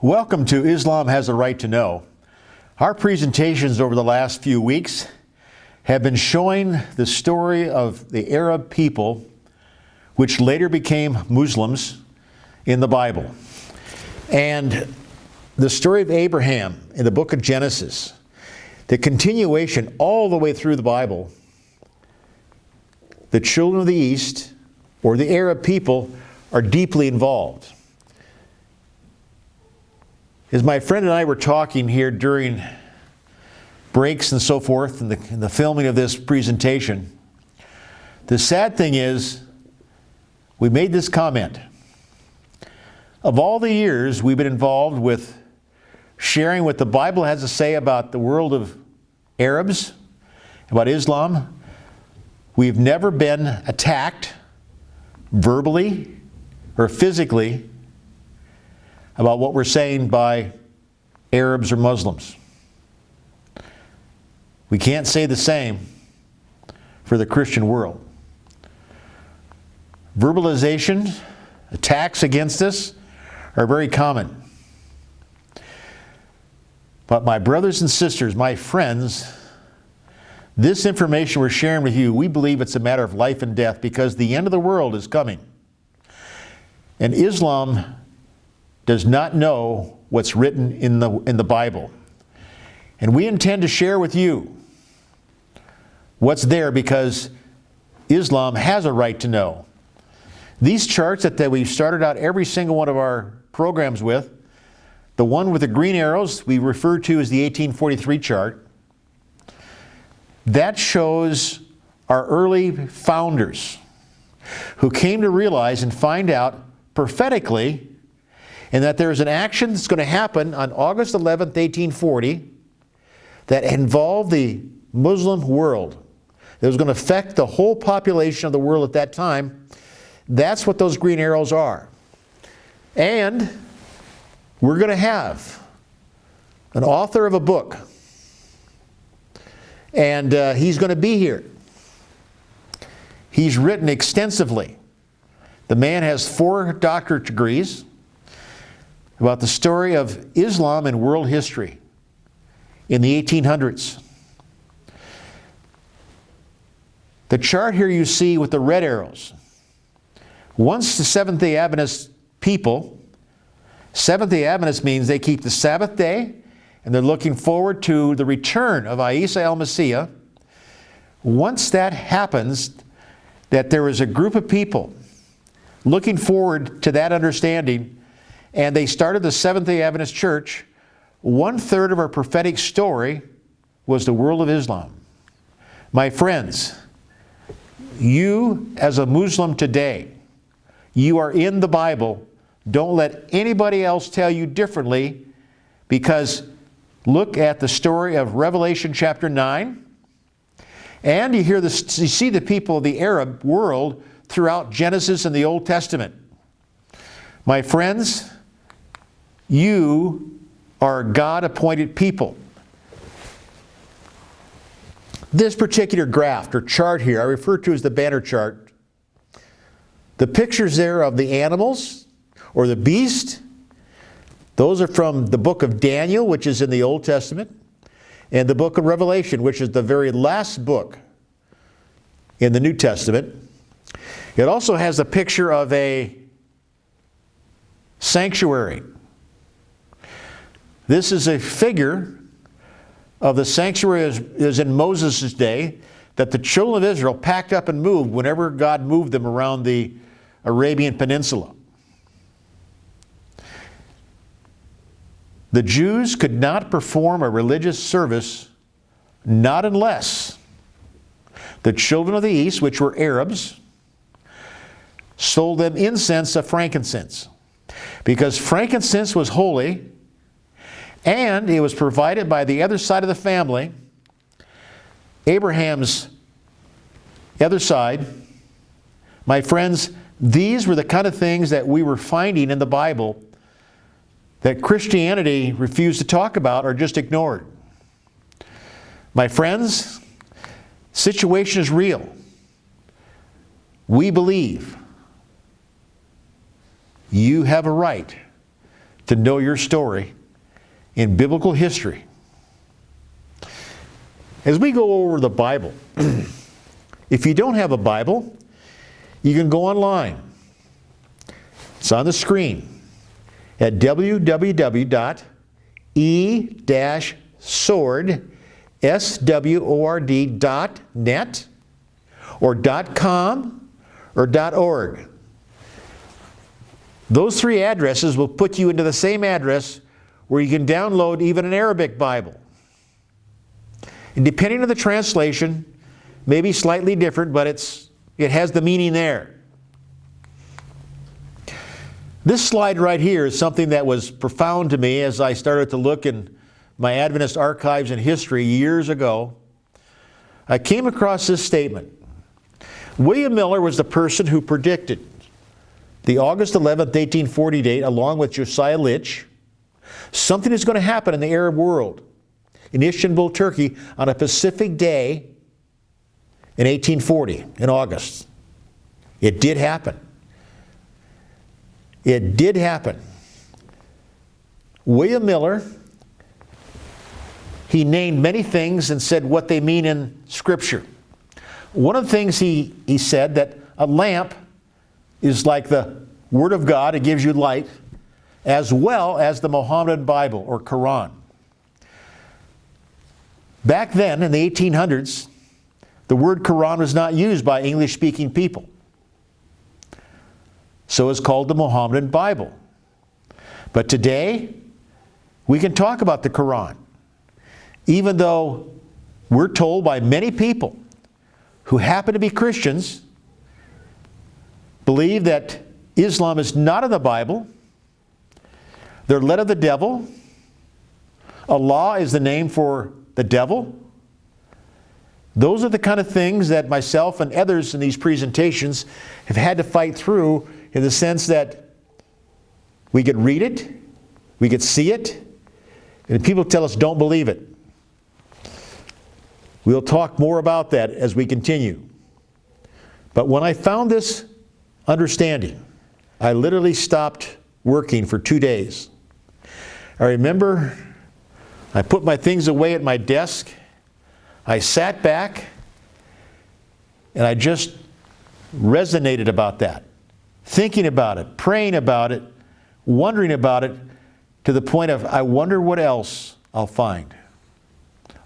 Welcome to Islam Has a Right to Know. Our presentations over the last few weeks have been showing the story of the Arab people, which later became Muslims, in the Bible. And the story of Abraham in the book of Genesis, the continuation all the way through the Bible. The children of the East, or the Arab people, are deeply involved. As my friend and I were talking here during breaks and so forth in the filming of this presentation, the sad thing is, we made this comment. Of all the years we've been involved with sharing what the Bible has to say about the world of Arabs, about Islam, we've never been attacked verbally or physically about what we're saying by Arabs or Muslims. We can't say the same for the Christian world. Verbalization, attacks against us are very common. But my brothers and sisters, my friends, this information we're sharing with you, we believe it's a matter of life and death because the end of the world is coming. And Islam does not know what's written in the Bible. And we intend to share with you what's there because Islam has a right to know. These charts that we've started out every single one of our programs with, the one with the green arrows we refer to as the 1843 chart, that shows our early founders who came to realize and find out prophetically and that there is an action that's going to happen on August 11th, 1840 that involved the Muslim world. It was going to affect the whole population of the world at that time. That's what those green arrows are. And we're going to have an author of a book. And he's going to be here. He's written extensively. The man has 4 doctorate degrees about the story of Islam in world history in the 1800s. The chart here you see with the red arrows. Once the Seventh-day Adventist people, Seventh-day Adventist means they keep the Sabbath day and they're looking forward to the return of Isa al-Masih. Once that happens, that there is a group of people looking forward to that understanding, and they started the Seventh-day Adventist Church. 1/3 of our prophetic story was the world of Islam. My friends, you as a Muslim today, you are in the Bible. Don't let anybody else tell you differently, because look at the story of Revelation chapter 9, and you see the people of the Arab world throughout Genesis and the Old Testament. My friends, you are a God-appointed people. This particular graph or chart here, I refer to as the banner chart. The pictures there of the animals or the beast, those are from the book of Daniel, which is in the Old Testament, and the book of Revelation, which is the very last book in the New Testament. It also has a picture of a sanctuary. This is a figure of the sanctuary as in Moses' day, that the children of Israel packed up and moved whenever God moved them around the Arabian Peninsula. The Jews could not perform a religious service, not unless the children of the East, which were Arabs, sold them incense of frankincense. Because frankincense was holy, and it was provided by the other side of the family, Abraham's other side. My friends, these were the kind of things that we were finding in the Bible that Christianity refused to talk about or just ignored. My friends, situation is real. We believe you have a right to know your story in biblical history. As we go over the Bible, if you don't have a Bible, you can go online. It's on the screen at www.e-sword.net or .com or .org. Those three addresses will put you into the same address where you can download even an Arabic Bible. And depending on the translation, maybe slightly different, but it has the meaning there. This slide right here is something that was profound to me as I started to look in my Adventist archives and history years ago. I came across this statement. William Miller was the person who predicted the August 11th, 1840 date, along with Josiah Litch. Something is going to happen in the Arab world, in Istanbul, Turkey, on a Pacific day in 1840, in August. It did happen. It did happen. William Miller, he named many things and said what they mean in Scripture. One of the things he said that a lamp is like the Word of God, it gives you light, as well as the Mohammedan Bible or Quran. Back then, in the 1800s, the word Quran was not used by English-speaking people. So it's called the Mohammedan Bible. But today, we can talk about the Quran, even though we're told by many people who happen to be Christians, believe that Islam is not in the Bible, they're led of the devil, Allah is the name for the devil. Those are the kind of things that myself and others in these presentations have had to fight through, in the sense that we could read it, we could see it, and people tell us don't believe it. We'll talk more about that as we continue. But when I found this understanding, I literally stopped working for 2 days. I remember I put my things away at my desk. I sat back and I just resonated about that, thinking about it, praying about it, wondering about it, to the point of, I wonder what else I'll find.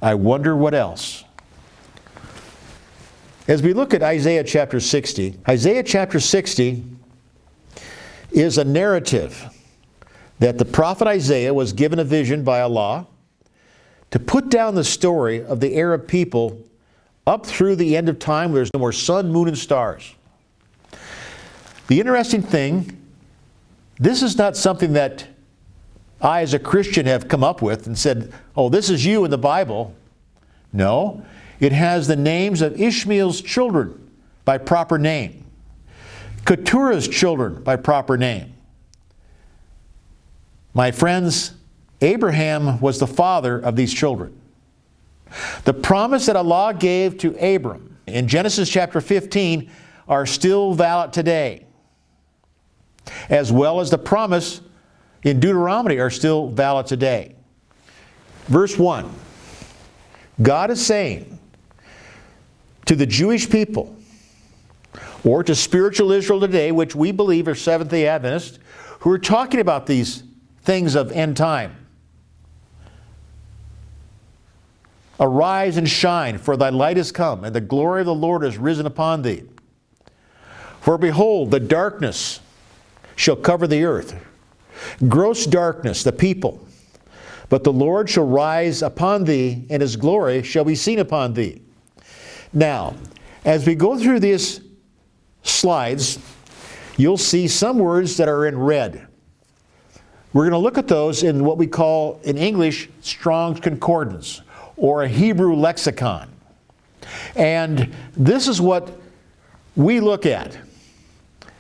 I wonder what else. As we look at Isaiah chapter 60 is a narrative that the prophet Isaiah was given a vision by Allah to put down the story of the Arab people up through the end of time where there's no more sun, moon, and stars. The interesting thing, this is not something that I as a Christian have come up with and said, oh, this is you in the Bible. No, it has the names of Ishmael's children by proper name, Keturah's children by proper name. My friends, Abraham was the father of these children. The promise that Allah gave to Abram in Genesis chapter 15 are still valid today, as well as the promise in Deuteronomy are still valid today. Verse 1, God is saying to the Jewish people, or to spiritual Israel today, which we believe are Seventh-day Adventists, who are talking about these things of end time. Arise and shine, for thy light is come, and the glory of the Lord is risen upon thee. For behold, the darkness shall cover the earth, gross darkness, the people. But the Lord shall rise upon thee, and his glory shall be seen upon thee. Now, as we go through these slides, you'll see some words that are in red. We're going to look at those in what we call, in English, Strong's Concordance, or a Hebrew lexicon. And this is what we look at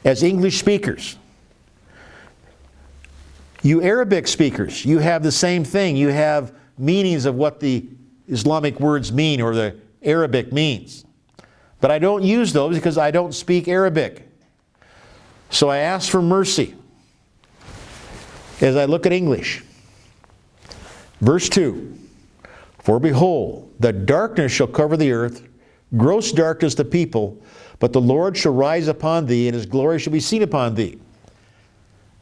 as English speakers. You Arabic speakers, you have the same thing. You have meanings of what the Islamic words mean or the Arabic means. But I don't use those because I don't speak Arabic. So I ask for mercy. As I look at English, verse 2, for behold, the darkness shall cover the earth, gross darkness the people, but the Lord shall rise upon thee, and his glory shall be seen upon thee.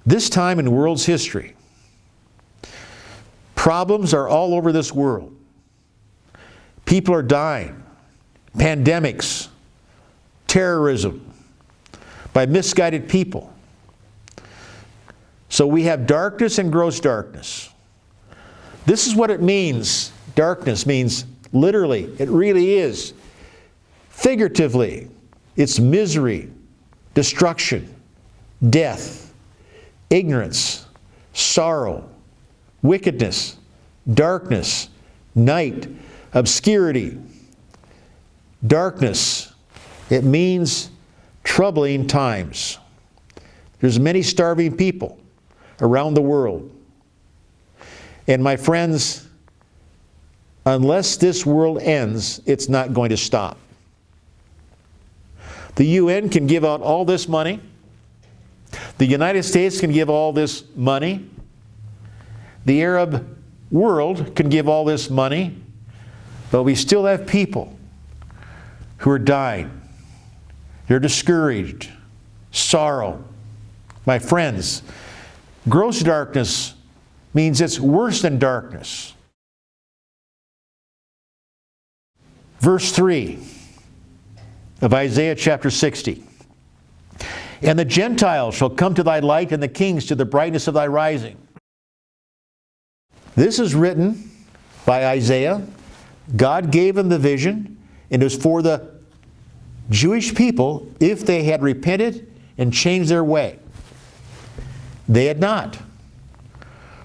This time in the world's history, problems are all over this world. People are dying. Pandemics, terrorism, by misguided people. So we have darkness and gross darkness. This is what it means. Darkness means literally, it really is. Figuratively, it's misery, destruction, death, ignorance, sorrow, wickedness, darkness, night, obscurity. Darkness, it means troubling times. There's many starving people around the world. And my friends, unless this world ends, it's not going to stop. The UN can give out all this money. The United States can give all this money. The Arab world can give all this money. But we still have people who are dying. They're discouraged. Sorrow. My friends, gross darkness means it's worse than darkness. Verse 3 of Isaiah chapter 60. And the Gentiles shall come to thy light, and the kings to the brightness of thy rising. This is written by Isaiah. God gave him the vision, and it was for the Jewish people if they had repented and changed their way. They had not.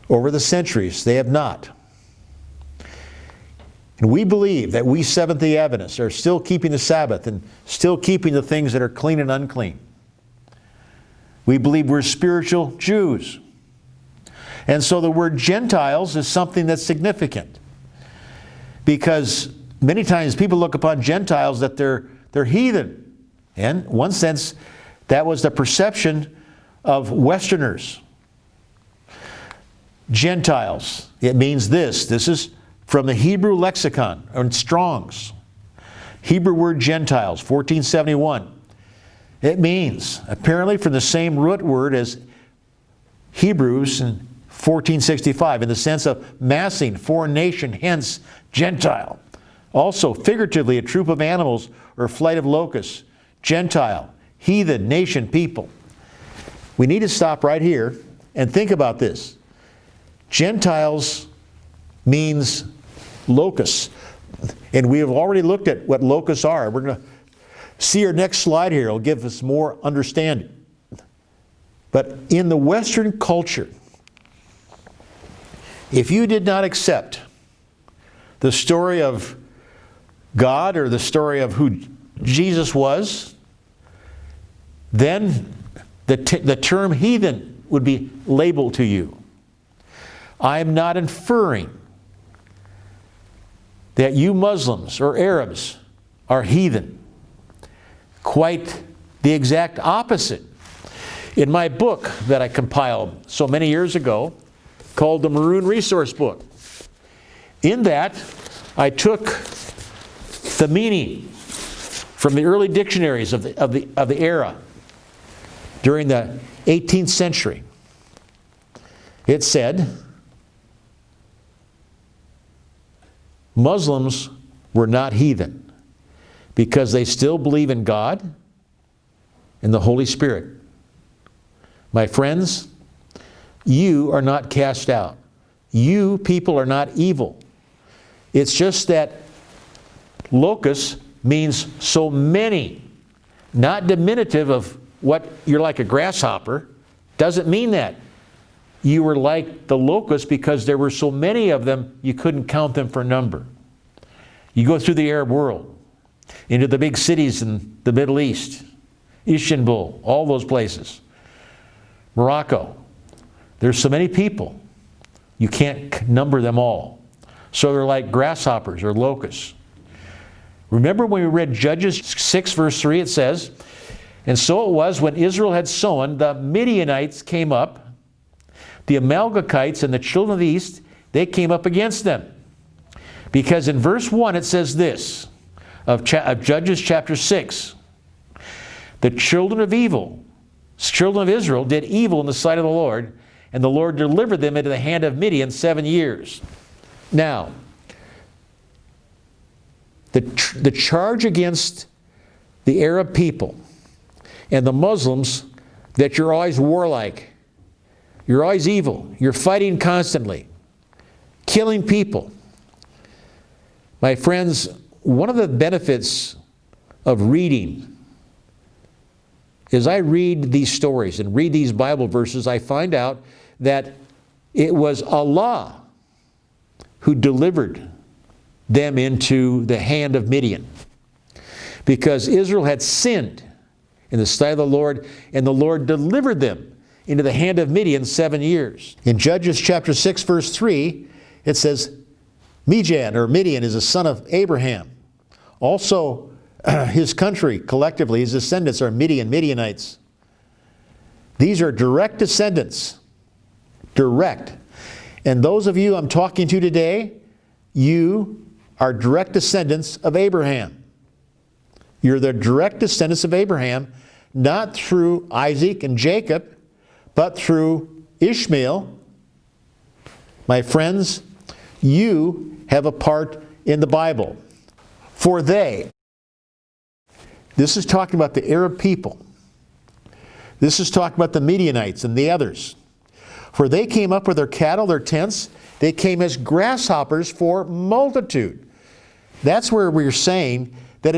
Over the centuries, they have not. And we believe that we Seventh-day Adventists are still keeping the Sabbath and still keeping the things that are clean and unclean. We believe we're spiritual Jews. And so the word Gentiles is something that's significant. Because many times people look upon Gentiles that they're heathen. And in one sense, that was the perception of Westerners. Gentiles, it means this. This is from the Hebrew lexicon, or in Strong's. Hebrew word Gentiles, 1471. It means, apparently from the same root word as Hebrews in 1465, in the sense of massing, foreign nation, hence Gentile. Also, figuratively, a troop of animals or a flight of locusts. Gentile, heathen, nation, people. We need to stop right here and think about this. Gentiles means locusts. And we have already looked at what locusts are. We're going to see our next slide here. It'll give us more understanding. But in the Western culture, if you did not accept the story of God or the story of who Jesus was, then the term heathen would be labeled to you. I am not inferring that you Muslims or Arabs are heathen. Quite the exact opposite. In my book that I compiled so many years ago, called the Maroon Resource Book, in that I took the meaning from the early dictionaries of the era during the 18th century. It said, Muslims were not heathen because they still believe in God and the Holy Spirit. My friends, you are not cast out. You people are not evil. It's just that locus means so many, not diminutive of what you're like a grasshopper. Doesn't mean that. You were like the locusts because there were so many of them, you couldn't count them for number. You go through the Arab world, into the big cities in the Middle East, Istanbul, all those places, Morocco. There's so many people, you can't number them all. So they're like grasshoppers or locusts. Remember when we read Judges 6 verse 3, it says, and so it was when Israel had sown, the Midianites came up, the Amalekites and the children of the east, they came up against them. Because in verse 1 it says this, of Judges chapter 6, the children of Israel did evil in the sight of the Lord, and the Lord delivered them into the hand of Midian 7 years. Now, the charge against the Arab people and the Muslims, that you're always warlike, you're always evil, you're fighting constantly, killing people. My friends, one of the benefits of reading is I read these stories and read these Bible verses, I find out that it was Allah who delivered them into the hand of Midian. Because Israel had sinned in the sight of the Lord, and the Lord delivered them into the hand of Midian 7 years. In Judges chapter 6, verse 3, it says, Midian is a son of Abraham. Also, his country, collectively, his descendants are Midianites. These are direct descendants. Direct. And those of you I'm talking to today, you are direct descendants of Abraham. You're the direct descendants of Abraham, not through Isaac and Jacob, but through Ishmael. My friends, you have a part in the Bible. For they, this is talking about the Arab people. This is talking about the Midianites and the others. For they came up with their cattle, their tents. They came as grasshoppers for multitude. That's where we're saying that,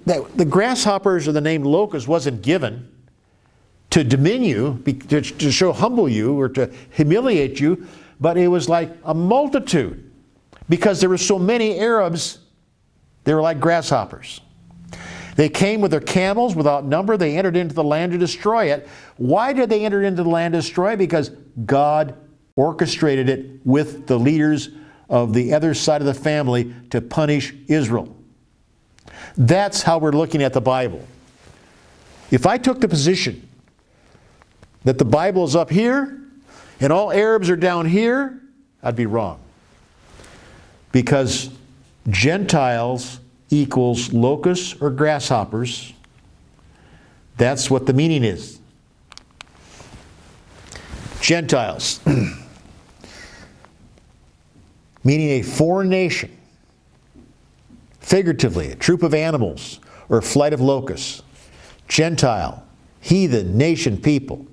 that the grasshoppers or the name locust wasn't given to demean you, to show humble you or to humiliate you, but it was like a multitude. Because there were so many Arabs, they were like grasshoppers. They came with their camels without number. They entered into the land to destroy it. Why did they enter into the land to destroy it? Because God orchestrated it with the leaders of the other side of the family to punish Israel. That's how we're looking at the Bible. If I took the position that the Bible is up here and all Arabs are down here, I'd be wrong. Because Gentiles equals locusts or grasshoppers. That's what the meaning is. Gentiles, meaning a foreign nation, figuratively, a troop of animals or a flight of locusts. Gentile, heathen, nation, people.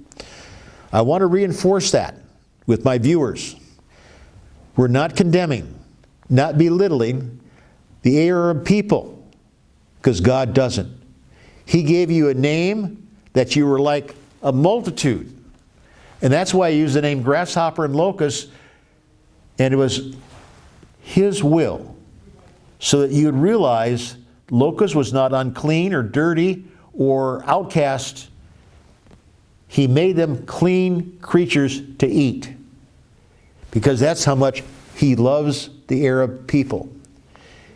I want to reinforce that with my viewers. We're not condemning, not belittling the Arab people, because God doesn't. He gave you a name that you were like a multitude. And that's why he used the name grasshopper and locust, and it was His will, so that you would realize locust was not unclean or dirty or outcast. He made them clean creatures to eat, because that's how much He loves the Arab people.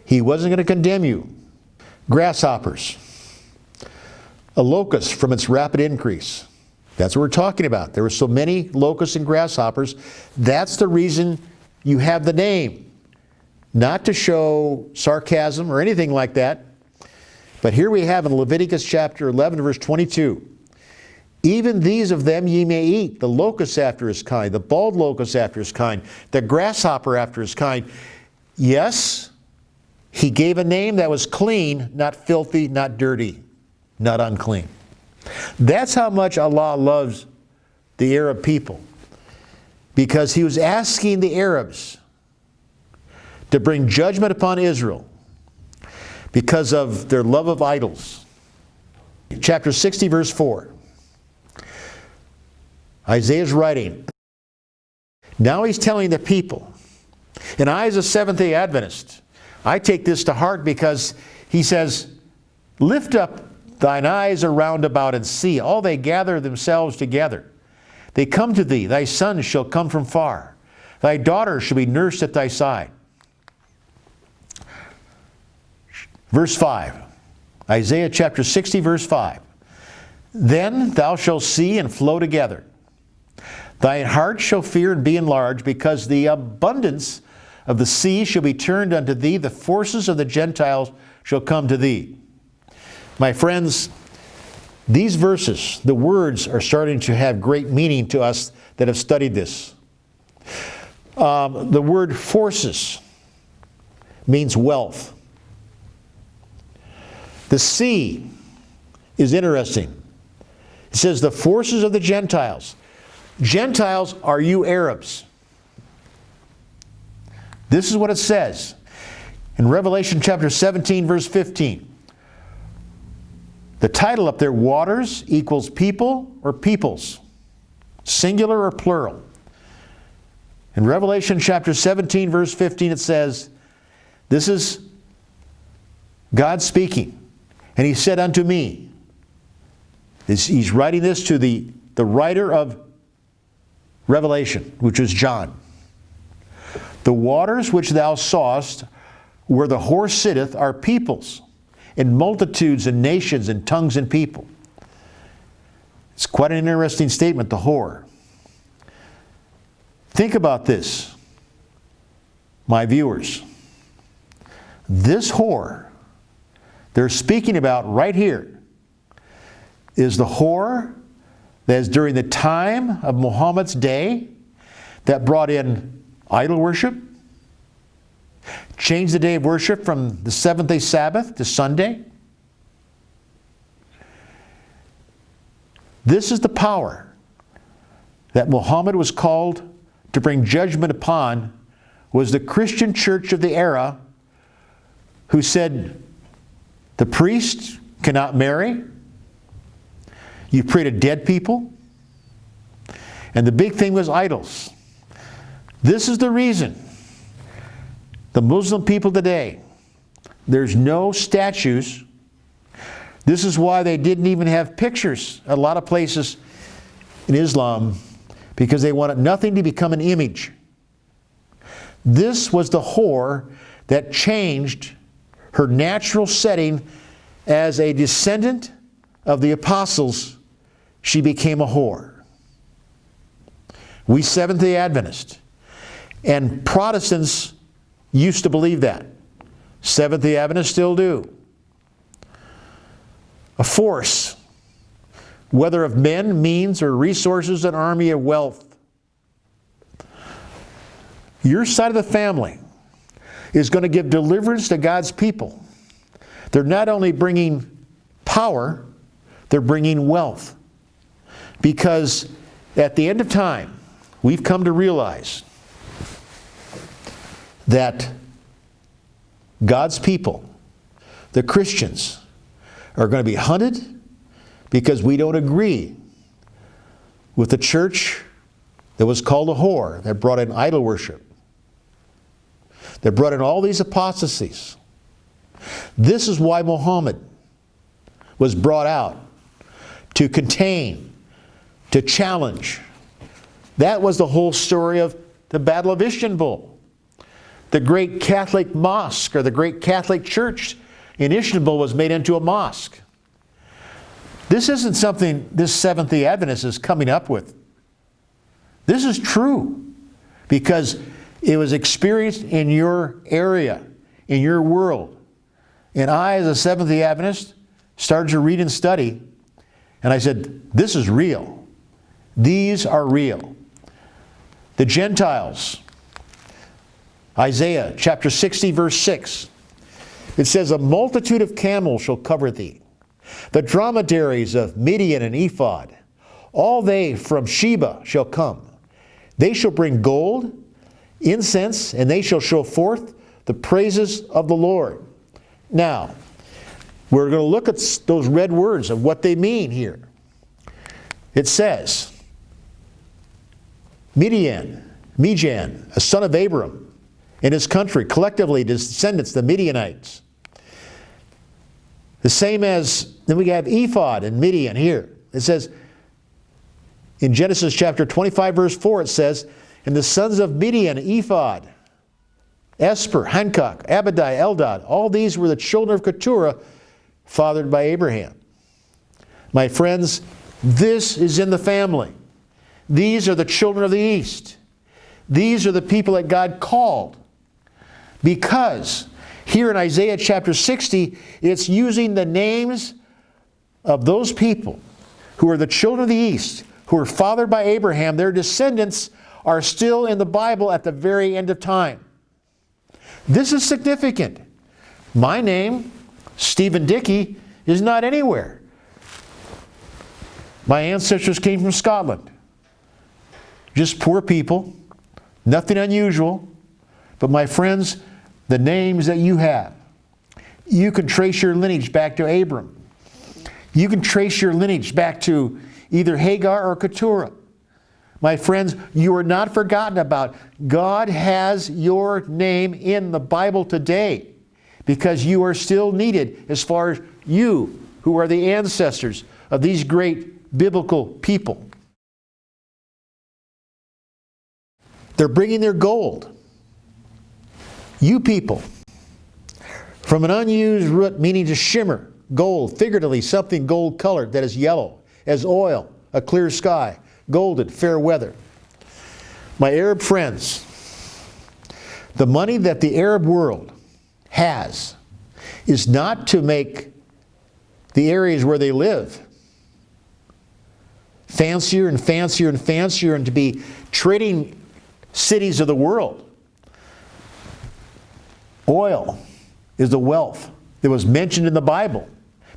He wasn't going to condemn you. Grasshoppers. A locust from its rapid increase. That's what we're talking about. There were so many locusts and grasshoppers. That's the reason you have the name. Not to show sarcasm or anything like that. But here we have in Leviticus chapter 11, verse 22. Even these of them ye may eat, the locust after his kind, the bald locust after his kind, the grasshopper after his kind. Yes, He gave a name that was clean, not filthy, not dirty, not unclean. That's how much Allah loves the Arab people. Because He was asking the Arabs to bring judgment upon Israel because of their love of idols. Chapter 60, verse 4. Isaiah's writing. Now he's telling the people, and I as a Seventh-day Adventist, I take this to heart, because he says, lift up thine eyes around about and see. All they gather themselves together. They come to thee. Thy sons shall come from far. Thy daughters shall be nursed at thy side. Verse 5. Isaiah chapter 60, verse 5. Then thou shalt see and flow together. Thine heart shall fear and be enlarged, because the abundance of the sea shall be turned unto thee. The forces of the Gentiles shall come to thee. My friends, these verses, the words are starting to have great meaning to us that have studied this. The word forces means wealth. The sea is interesting. It says the forces of the Gentiles. Gentiles are you Arabs. This is what it says in Revelation chapter 17, verse 15. The title up there, waters, equals people or peoples, singular or plural. In Revelation chapter 17, verse 15, it says, this is God speaking. And he said unto me, he's writing this to the writer of Revelation, which is John. The waters which thou sawest, where the whore sitteth, are peoples, and multitudes and nations and tongues and people. It's quite an interesting statement, the whore. Think about this, my viewers. This whore they're speaking about right here is the whore that is during the time of Muhammad's day that brought in idol worship, changed the day of worship from the seventh-day Sabbath to Sunday. This is the power that Muhammad was called to bring judgment upon, was the Christian church of the era who said the priest cannot marry, you pray to dead people, and the big thing was idols. This is the reason the Muslim people today, there's no statues. This is why they didn't even have pictures at a lot of places in Islam, because they wanted nothing to become an image. This was the whore that changed her natural setting as a descendant of the apostles. She became a whore. We Seventh-day Adventists and Protestants used to believe that. Seventh-day Adventists still do. A force, whether of men, means, or resources, an army of wealth. Your side of the family is going to give deliverance to God's people. They're not only bringing power, they're bringing wealth. Because at the end of time, we've come to realize that God's people, the Christians, are going to be hunted because we don't agree with the church that was called a whore, that brought in idol worship, that brought in all these apostasies. This is why Muhammad was brought out, to contain, to challenge. That was the whole story of the Battle of Istanbul. The great Catholic mosque, or the great Catholic church in Istanbul, was made into a mosque. This isn't something this Seventh-day Adventist is coming up with. This is true because it was experienced in your area, in your world. And I, as a Seventh-day Adventist, started to read and study, and I said, this is real. These are real. The Gentiles, Isaiah chapter 60, verse 6. It says, a multitude of camels shall cover thee, the dromedaries of Midian and Ephod. All they from Sheba shall come. They shall bring gold, incense, and they shall show forth the praises of the Lord. Now, we're going to look at those red words of what they mean here. It says, Midian, a son of Abram, and his country, collectively descendants, the Midianites. The same as, then we have Ephod and Midian here. It says, in Genesis chapter 25, verse 4, it says, and the sons of Midian, Ephod, Esper, Hancock, Abadai, Eldad, all these were the children of Keturah, fathered by Abraham. My friends, this is in the family. These are the children of the East. These are the people that God called. Because here in Isaiah chapter 60, it's using the names of those people who are the children of the East, who were fathered by Abraham. Their descendants are still in the Bible at the very end of time. This is significant. My name, Stephen Dickey, is not anywhere. My ancestors came from Scotland. Just poor people, nothing unusual. But my friends, the names that you have, you can trace your lineage back to Abram. You can trace your lineage back to either Hagar or Keturah. My friends, you are not forgotten about. God has your name in the Bible today because you are still needed as far as you, who are the ancestors of these great biblical people. They're bringing their gold. You people, from an unused root meaning to shimmer, gold, figuratively something gold colored that is yellow, as oil, a clear sky, golden, fair weather. My Arab friends, the money that the Arab world has is not to make the areas where they live fancier and fancier and fancier and to be trading cities of the world. Oil is the wealth that was mentioned in the Bible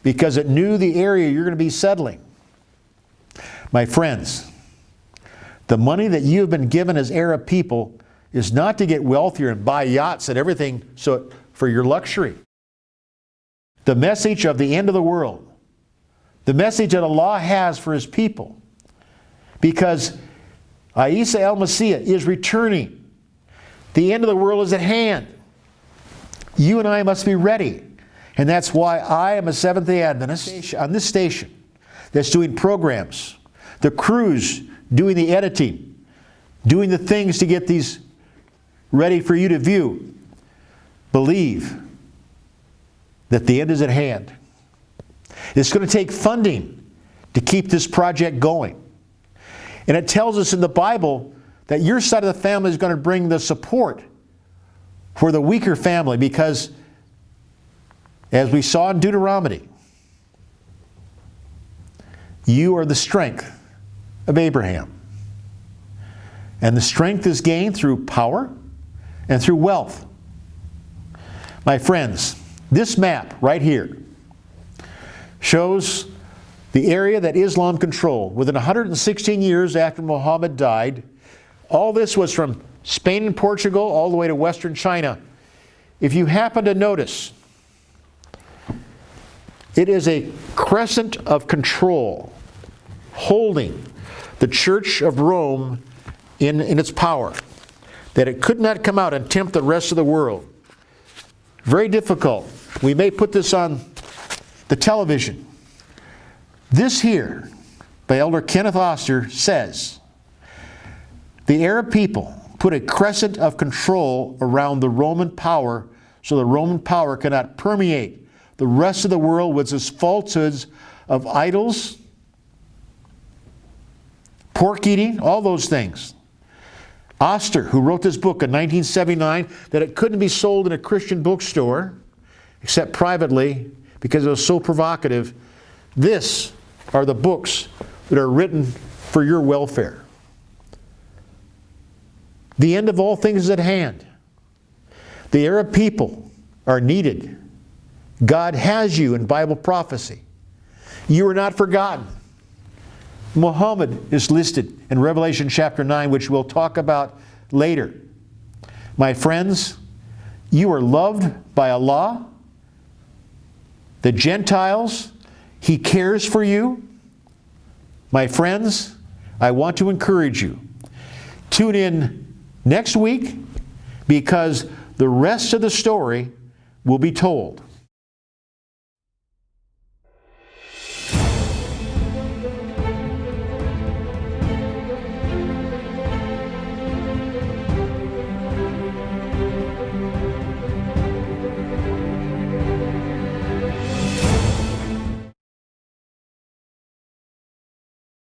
because it knew the area you're going to be settling. My friends, the money that you have been given as Arab people is not to get wealthier and buy yachts and everything for your luxury. The message of the end of the world, the message that Allah has for His people, because Isa el-Masih is returning. The end of the world is at hand. You and I must be ready. And that's why I am a Seventh-day Adventist on this station that's doing programs. The crews doing the editing, doing the things to get these ready for you to view. Believe that the end is at hand. It's going to take funding to keep this project going. And it tells us in the Bible that your side of the family is going to bring the support for the weaker family because, as we saw in Deuteronomy, you are the strength of Abraham. And the strength is gained through power and through wealth. My friends, this map right here shows the area that Islam controlled. Within 116 years after Muhammad died, all this was from Spain and Portugal all the way to Western China. If you happen to notice, it is a crescent of control holding the Church of Rome in its power, that it could not come out and tempt the rest of the world. Very difficult. We may put this on the television. This here, by Elder Kenneth Oster, says, the Arab people put a crescent of control around the Roman power so the Roman power cannot permeate the rest of the world with its falsehoods of idols, pork eating, all those things. Oster, who wrote this book in 1979, that it couldn't be sold in a Christian bookstore, except privately, because it was so provocative. This are the books that are written for your welfare. The end of all things is at hand. The Arab people are needed. God has you in Bible prophecy. You are not forgotten. Muhammad is listed in Revelation chapter 9, which we'll talk about later. My friends, you are loved by Allah. The Gentiles, He cares for you. My friends, I want to encourage you. Tune in next week because the rest of the story will be told.